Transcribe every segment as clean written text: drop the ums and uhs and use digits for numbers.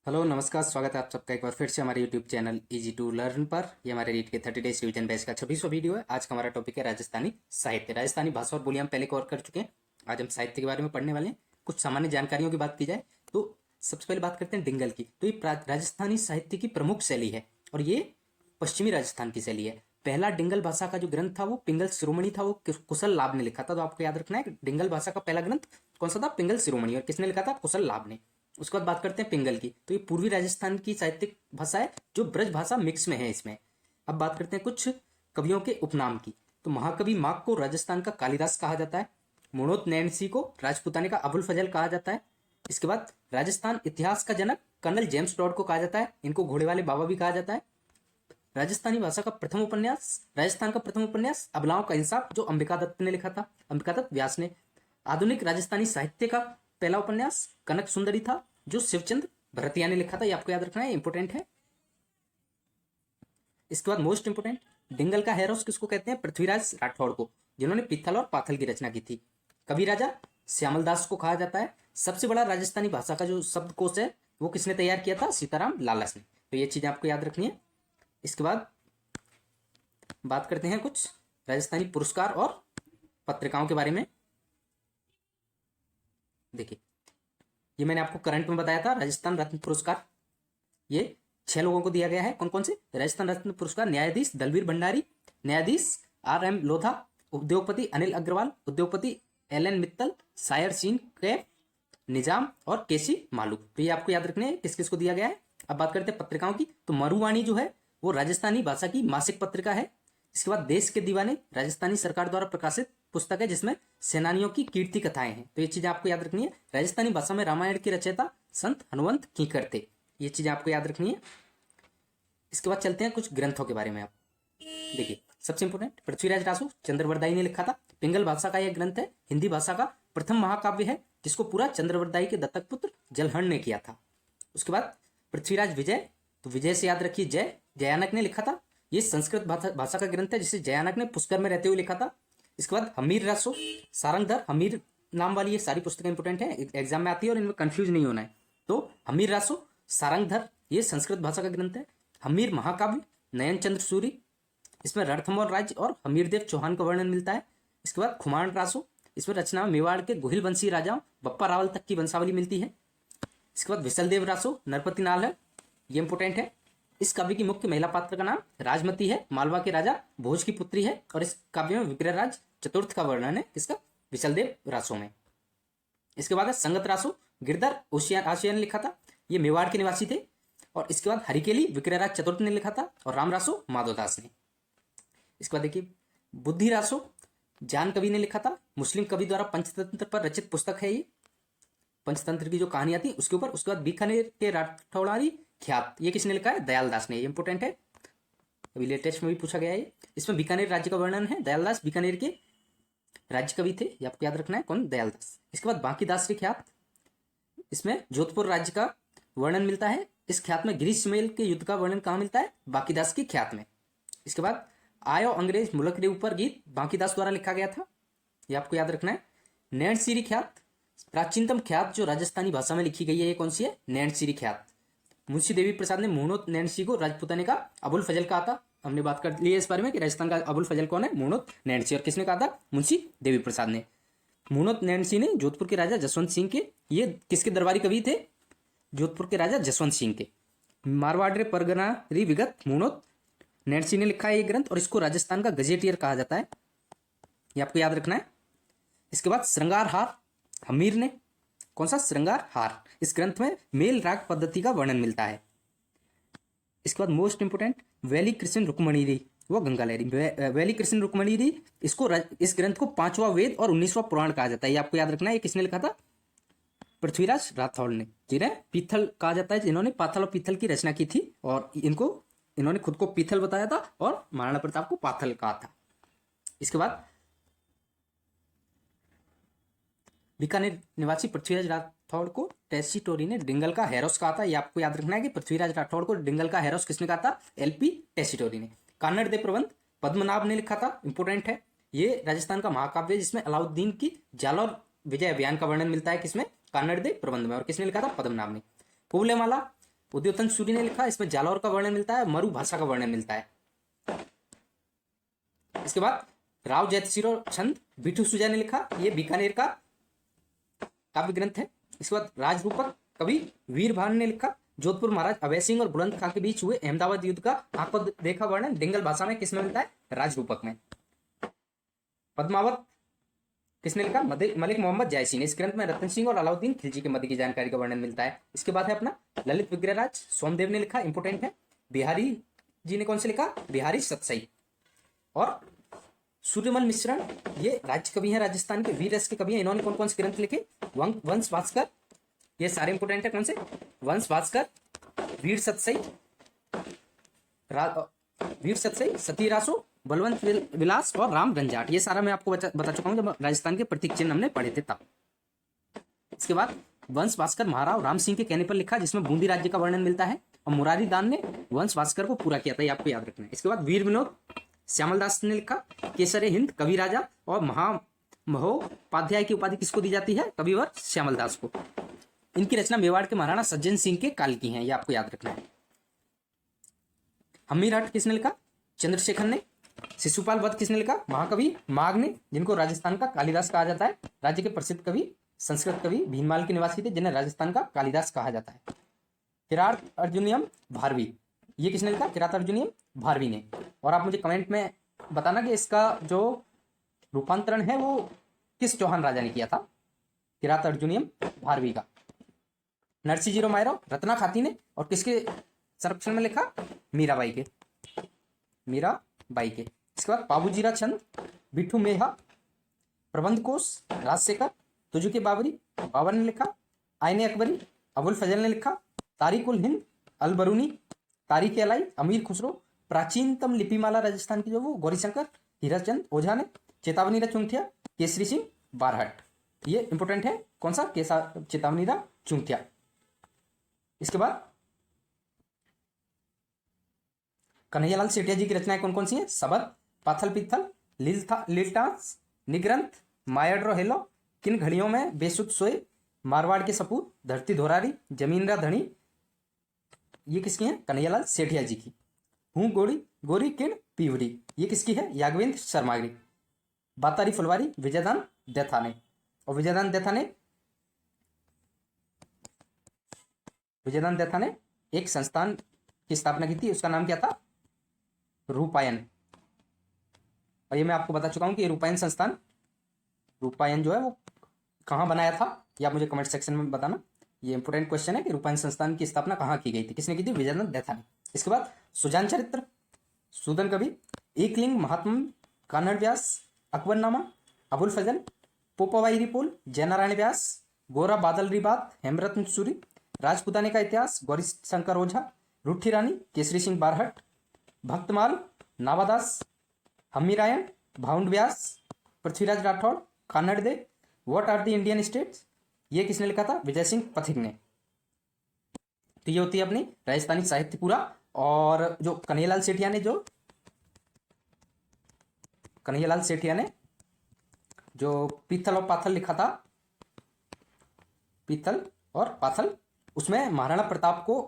Hello नमस्कार, स्वागत है आप सबका एक बार फिर से हमारे YouTube channel easy to learn पर। ये हमारे रीट के 30 डेज रिवीजन बैच का 26वां वीडियो है। आज का हमारा टॉपिक है राजस्थानी साहित्य। राजस्थानी भाषा और बोली हम पहले कवर कर चुके हैं। आज हम साहित्य के बारे में पढ़ने वाले हैं। कुछ सामान्य जानकारियों की बात की जाए तो सबसे पहले बात करते हैं डिंगल की। तो ये राजस्थानी साहित्य की प्रमुख शैली है और ये पश्चिमी राजस्थान की शैली है। पहला डिंगल भाषा का जो ग्रंथ था वो पिंगल शिरोमणि था, वो कुशल लाभ ने लिखा था। तो आपको याद रखना है डिंगल भाषा का पहला ग्रंथ कौन सा था? पिंगल शिरोमणि। और किसने लिखा था? कुशल लाभ ने। उसके बाद बात करते हैं पिंगल की। तो ये पूर्वी राजस्थान की साहित्यिक भाषा है जो ब्रज भाषा मिक्स में है इसमें। अब बात करते हैं कुछ कवियों के उपनाम की। तो महाकवि माघ को राजस्थान का कालिदास कहा जाता है। मुणोत नैणसी को राजपूताने का अबुल फजल कहा जाता है। इसके बाद राजस्थान इतिहास का जनक कर्नल जेम्स टॉड को कहा जाता है। इनको घोड़े वाले बाबा भी कहा जाता है। राजस्थानी भाषा का प्रथम उपन्यास, राजस्थान का प्रथम उपन्यास अबलाओं का इंसाफ, जो अंबिका दत्त ने लिखा था, अंबिका दत्त व्यास ने। आधुनिक राजस्थानी साहित्य का पहला उपन्यास कनक सुंदरी था, जो शिवचंद भरतिया ने लिखा था। ये आपको याद रखना है, इंपोर्टेंट है। इसके बाद मोस्ट इंपोर्टेंट, डिंगल का हेरोस किसको कहते हैं? पृथ्वीराज राठौड़ को, जिन्होंने पित्थल और पाथल की रचना की थी। कवि राजा श्यामल दास को कहा जाता है। सबसे बड़ा राजस्थानी भाषा का जो शब्दकोश है वो किसने तैयार किया था? सीताराम लालस ने। तो ये चीजें आपको याद रखनी है। इसके बाद बात करते हैं कुछ राजस्थानी पुरस्कार और पत्रिकाओं के बारे में। देखिए, ये मैंने आपको करंट में बताया था। राजस्थान रत्न पुरस्कार ये 6 लोगों को दिया गया है। कौन कौन से? राजस्थान रत्न पुरस्कार न्यायाधीश दलवीर भंडारी, न्यायाधीश RM लोधा, उद्योगपति अनिल अग्रवाल, उद्योगपति LN मित्तल, शायर सीन कैफ, निजाम और केसी मालू। तो ये आपको याद रखने हैं किस किस को दिया गया है। अब बात करते हैं पत्रिकाओं की। तो मरुवाणी जो है वो राजस्थानी भाषा की मासिक पत्रिका है। इसके बाद देश के दीवाने राजस्थानी सरकार द्वारा प्रकाशित पुस्तक है जिसमें सेनानियों की कीर्ति कथाएं हैं। तो ये चीजें आपको याद रखनी है। राजस्थानी भाषा में रामायण की रचयिता संत हनुमंत कीकर थे। ये चीजें आपको याद रखनी है। इसके बाद चलते हैं कुछ ग्रंथों के बारे में। आप देखिए, सबसे इंपोर्टेंट पृथ्वीराज रासो चंद्रवरदाई ने लिखा था। पिंगल भाषा का यह ग्रंथ है। हिंदी भाषा का प्रथम महाकाव्य है जिसको पूरा चंद्रवरदाई के दत्तक पुत्र जलहण ने किया था। उसके बाद पृथ्वीराज विजय, तो विजय से याद रखिए जय, जयानक ने लिखा था। ये संस्कृत भाषा का ग्रंथ है जिसे जयानक ने पुष्कर में रहते हुए लिखा था। इसके बाद हमीर रासो सारंगधर, हमीर नाम वाली ये सारी पुस्तकें इंपोर्टेंट है, एग्जाम में आती है और इनमें कंफ्यूज नहीं होना है। तो हमीर रासो सारंगधर ये संस्कृत भाषा का ग्रंथ है। हमीर महाकाव्य नयन चंद्र सूरी, इसमें रणथंभौर राज्य और हमीरदेव चौहान का वर्णन मिलता है। इसके बाद खुमान रासो, इसमें रचना मेवाड़ के गोहिल वंशी राजाओं बप्पा रावल तक की वंशावली मिलती है। इसके बाद विशलदेव रासो नरपति नाल है, ये इंपोर्टेंट है। इस काव्य की मुख्य महिला पात्र का नाम राजमती है, मालवा के राजा भोज की पुत्री है। और इस काव्य में विक्रयराज चतुर्थ का वर्णन है किसका? विशलदेव रासो में। इसके बाद है संगत रासो, गिरधर आशिया ने लिखा था। ये मेवाड़ के निवासी थे। और इसके बाद हरिकेली विक्रयराज चतुर्थ ने लिखा था और राम रासो माधवदास ने। इसके बाद देखिए बुद्धि रासो जान कवि ने लिखा था। मुस्लिम कवि द्वारा पंचतंत्र पर रचित पुस्तक है ये, पंचतंत्र की जो कहानियां थी उसके ऊपर। उसके बाद बीकानेर के राठौड़ारी ख्यात, ये किसने लिखा है? दयालदास ने। ये इंपोर्टेंट है, अभी लेटेस्ट में भी पूछा गया है। इसमें बीकानेर राज्य का वर्णन है। दयालदास बीकानेर के राज्य कवि थे, ये आपको याद रखना है। कौन? दयालदास। इसके बाद बांकीदास ख्यात, इसमें जोधपुर राज्य का वर्णन मिलता है। इस ख्यात में ग्रीष्मेल के युद्ध का वर्णन कहाँ मिलता है? बांकीदास की ख्यात में। इसके बाद आयो अंग्रेज मुल्क के ऊपर गीत बांकीदास द्वारा लिखा गया था, ये आपको याद रखना है। नैणसीरी ख्यात प्राचीनतम ख्यात जो राजस्थानी भाषा में लिखी गई है, ये कौन सी है? नैणसीरी ख्यात। मुंशी देवी प्रसाद ने मुणोत नैणसी को राजपूताने का अबुल फजल कहा था। हमने बात कर ली है इस बारे में कि राजस्थान का अबुल फजल कौन है? मुणोत नैणसी। और किसने कहा था? मुंशी देवी प्रसाद ने। मुणोत नैणसी ने जोधपुर के राजा जसवंत सिंह के, ये किसके दरबारी कवि थे? जोधपुर के राजा जसवंत सिंह के। मारवाड़ परगना री विगत मुणोत नैणसी ने लिखा है ये ग्रंथ और इसको राजस्थान का गजेटियर कहा जाता है, ये आपको याद रखना है। इसके बाद श्रृंगार हार हमीर ने। कौन सा? श्रृंगार हार। इस ग्रंथ में मेल राग पद्धति का वर्णन मिलता है। इसके बाद मोस्ट इंपोर्टेंट वैली कृष्ण रुक्मणी, वो गंगा लहरी। वैली कृष्ण रुक्मणी, इसको इस ग्रंथ को 5वां वेद और 19वां पुराण कहा जाता है, ये आपको याद रखना है। ये किसने लिखा था? पृथ्वीराज राठौड़ ने, जिन्हें पीथल कहा जाता है, जिन्होंने पाथल और पीथल की रचना की थी। और इन्होंने खुद को पीथल बताया था और महाराणा प्रताप को पाथल कहा था। इसके बाद बीकानेर निवासी पृथ्वीराज राठौड़ को टेसीटोरी ने डिंगल का हेरोस कहा था, ये आपको याद रखना है कि पृथ्वीराज राठौड़ को डिंगल का हेरोस किसने कहा था? LP टेसीटोरी ने। कन्नड़ दे प्रबंध पद्मनाभ ने लिखा था, इंपोर्टेंट है। ये राजस्थान का महाकाव्य जिसमें अलाउद्दीन की जालौर विजय अभियान का वर्णन मिलता है। किसमें? कन्नड़ दे प्रबंध में। और किसने लिखा था? पद्मनाभ ने। फूलेमाला उद्योतन सूरी ने लिखा, इसमें जालौर का वर्णन मिलता है, मरु भाषा का वर्णन मिलता है। इसके बाद राव जयसिरो छंद बिठू सुजा ने लिखा, ये बीकानेर का काव्य ग्रंथ है। इसके बाद राजरूपक कवि वीरभान ने लिखा, जोधपुर महाराज अभय सिंह और बुलंद खां के बीच हुए अहमदाबाद युद्ध का आंखों देखा वर्णन डिंगल भाषा में किसमें मिलता है? राजरूपक में। पद्मावत किसने लिखा? मलिक मोहम्मद जायसी ने। इस ग्रंथ में रतन सिंह और अलाउद्दीन खिलजी के मध्य की जानकारी का वर्णन मिलता है। इसके बाद है अपना ललित विग्रहराज सोमदेव ने लिखा, इंपोर्टेंट है। बिहारी जी ने कौन से लिखा? बिहारी सतसई। और सूर्यमल मिश्रण, ये राज्य कवि हैं राजस्थान के, वीर रस के कवि हैं। इन्होंने कौन कौन से ग्रंथ लिखे? वंश भास्कर, ये सारे इंपोर्टेंट है। कौन से? वंश भास्कर, वीर सतसई, सतीरासो, बलवंत विलास और राम गंजाट, ये सारा मैं आपको बता चुका हूं जब राजस्थान के प्रतीक चिन्ह हमने पढ़े थे तब। इसके बाद वंश भास्कर महाराव राम सिंह के कहने पर लिखा, जिसमें बूंदी राज्य का वर्णन मिलता है, और मुरारी दान ने वंश भास्कर को पूरा किया था, ये आपको याद रखना है। इसके बाद वीर विनोद श्यामल दास ने लिखा, केसरे हिंद कवि राजा और महोपाध्याय की उपाधि किसको दी जाती है? कविवर श्यामल दास को। इनकी रचना मेवाड़ के महाराणा सज्जन सिंह के काल की है, ये आपको याद रखना है। हम्मीराट किसने लिखा? चंद्रशेखर ने। शिशुपाल वध किसने लिखा? महाकवि माघ ने, जिनको राजस्थान का कालिदास कहा जाता है। राज्य के प्रसिद्ध कवि संस्कृत कवि भीनमाल के निवासी थे, जिन्हें राजस्थान का कालिदास कहा जाता है। किरात अर्जुनियम भारवी, ये किसने लिखा? किरात अर्जुनियम भारवी ने। और आप मुझे कमेंट में बताना कि इसका जो रूपांतरण है वो किस चौहान राजा ने किया था, किरात अर्जुनियम भारवी का। नरसिंह मायरो रत्ना खाती ने, और किसके संरक्षण में लिखा? मीराबाई के। इसके बाद बाबूजीरा चंद बिट्ठू मेहा, प्रबंध कोश राजशेखर, तुजुके बाबर ने लिखा। आईने अकबरी अबुल फजल ने लिखा। तारीख उल हिंद अल बरूनी, तारीख अलाई अमीर खुसरो, प्राचीनतम लिपिमाला राजस्थान की जो वो गौरीशंकर हीराचंद ओझा ने। चेतावनीरा चुंगथिया केसरी सिंह बारहट, ये इंपोर्टेंट है। कौन सा? चेतावनीरा चुंगथिया। इसके बाद कन्हैयालाल सेठिया जी की रचनाएं कौन कौन सी हैं? सबद, पाथल पित्थल, लिल्टास, निग्रंथ, मायड्रो हेलो, किन घड़ियों में बेसुध सोए, मारवाड़ के सपूत, धरती धोरारी, जमीनरा धनी, ये किसकी हैं? कन्हैयालाल सेठिया जी की। हूँ गोरी किन पीवरी, ये किसकी है? याग्वेंद्र शर्मा की। बातारी फुलवारी विजयदान देथा ने। और विजयदान देथा ने एक संस्थान की स्थापना की थी, उसका नाम क्या था? रूपायन। और ये मैं आपको बता चुका हूं कि ये रूपायन जो है वो कहाँ बनाया था, ये आप मुझे कमेंट सेक्शन में बताना। ये इंपोर्टेंट क्वेश्चन है कि रूपायन संस्थान की स्थापना कहाँ की गई थी, किसने की थी? विजयदान देथा ने। इसके बाद सुजान चरित्र, सूदन कवि, एकलिंग महात्म, कान्हड़ व्यास, अकबरनामा, अबुल फजल, पोपावाई रिपोल, जयनारायण व्यास, गोरा बादल रिबात, हेमरत्न सूरी, राजपुताने का इतिहास, गौरी शंकर ओझा, रुठी रानी, केसरी सिंह बारहट, भक्तमाल, नावादास, हम्मीरायण, भाउंड Vyas, Prithviraj Rathore, Kanhad De, what are the Indian states, ये किसने लिखा था? विजय सिंह पथिक ने। तो ये होती है अपनी राजस्थानी साहित्य पूरा। और जो कन्हैयालाल सेठिया ने जो पीथल और पाथल लिखा था, पीथल और पाथल, उसमें महाराणा प्रताप को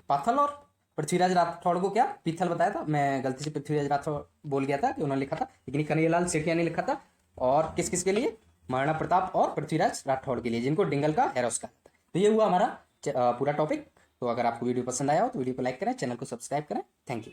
पाथल और पृथ्वीराज राठौड़ को क्या पीथल बताया था। मैं गलती से पृथ्वीराज राठौड़ बोल गया था कि उन्होंने लिखा था, लेकिन कन्हैयालाल सेठिया ने लिखा था। और किस किस के लिए? महाराणा प्रताप और पृथ्वीराज राठौड़ के लिए, जिनको डिंगल का हेरोस कहा जाता है। तो ये हुआ हमारा पूरा टॉपिक। तो अगर आपको वीडियो पसंद आया हो तो वीडियो को लाइक करें, चैनल को सब्सक्राइब करें। Thank you.